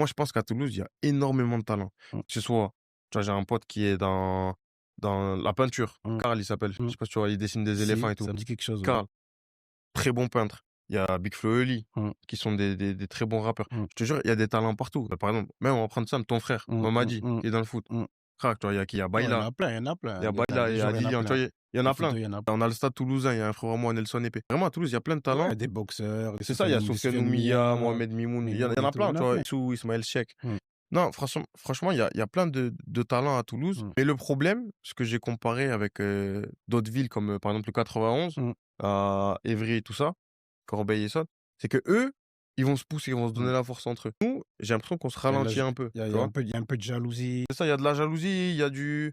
Moi, je pense qu'à Toulouse, il y a énormément de talent. Mmh. Que ce soit, tu vois, j'ai un pote qui est dans la peinture. Mmh. Karl, il s'appelle. Je Mmh. sais pas si tu vois, il dessine des éléphants Si, et tout. ça me dit quelque chose, ouais. Karl, très bon peintre. Il y a Big Flo et Oli, Mmh. qui sont des très bons rappeurs. Mmh. Je te jure, il y a des talents partout. Bah, par exemple, même on va prendre Sam, ton frère, Mmh, mmh, Mamadi, mmh, qui est dans le foot. mmh. Frère, tu vois, il y a Ouais, il y en Bayla, a plein, il y en a il y plein. a Bayla, Des il y a joueurs, il y en a Lilian, tu vois, plein. il y en Des a plein. footeux, il y en a plein. On a le Stade Toulousain, il y a un frérot à moi, Nelson Épée. Vraiment, à Toulouse, il y a plein de talents. Ouais, des boxeurs, C'est ça, il y a Des Soufiane Soufiane Oumia, Oumia, Mohamed Mimoun, il y Mimoun en et a tout, il y plein, en tu a vois, plein. Sou, Ismaël Cheikh. Mmh, Non, franchement, il y a plein de talents à Toulouse. mmh, Mais le problème, ce que j'ai comparé avec d'autres villes comme par exemple le 91, mmh, à Évry et tout ça, Corbeil et ça, c'est que eux, ils vont se pousser, ils vont se mmh. donner la force entre eux. Nous, j'ai l'impression qu'on se Il y a de la ralentit ja un peu, il tu vois. y a un peu de jalousie, C'est ça, il y a de la jalousie, il y a du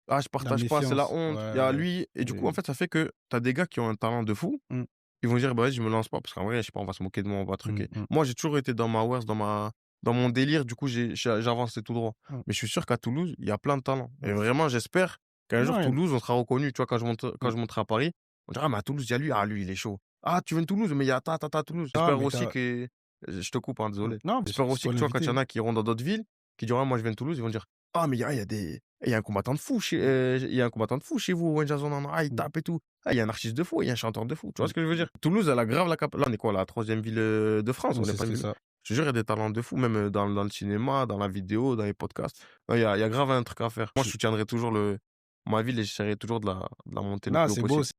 ah, je de la partage pas, c'est la méfiance. honte. Il y a Ouais, lui, et du coup, en et fait, ça fait que tu as des gars qui ont un talent de fou, mmh, ils vont dire, bah, vas-y, je me lance pas, parce qu'en vrai, je sais pas, on va se moquer de moi, on va mmh, truquer. mmh, Moi, j'ai toujours été dans ma worst, dans mon délire, du coup, j'avançais tout droit. mmh, Mais je suis sûr qu'à Toulouse, il y a plein de talents. Et mmh. vraiment, j'espère qu'un jour, Non, Toulouse, on sera reconnu. Tu vois, quand mmh. je monterai à Paris, on dira, ah, mais à Toulouse, il y a lui, ah, lui, il est chaud. Ah, tu viens de Toulouse, mais il y a ta Toulouse. Non, J'espère mais aussi t'as que, je te coupe, hein, mmh. désolé. Non, mais J'espère c'est aussi toi que, tu vois, quand il y l'invité. en a qui iront dans d'autres villes, qui diront, ah, moi, je viens de Toulouse, ils vont dire, ah, mais il y a un combattant de fou il y a un combattant de fou chez vous, Wayne Jason, ah, il Mmh, tape et tout. Ah, il y a un artiste de fou, il y a un chanteur de fou. Tu vois mmh. ce que je veux dire? Toulouse, elle a grave la cap là, on est quoi? La troisième ville, de France, Ouais, on n'est pas une c'est ville. ça. Je te jure, il y a des talents de fou, même, dans le cinéma, dans la vidéo, dans les podcasts. Ouais, il y a grave un truc à faire. Moi, je Je soutiendrai toujours ma ville et j'essaierai toujours de la monter le Non, plus haut c'est beau. possible.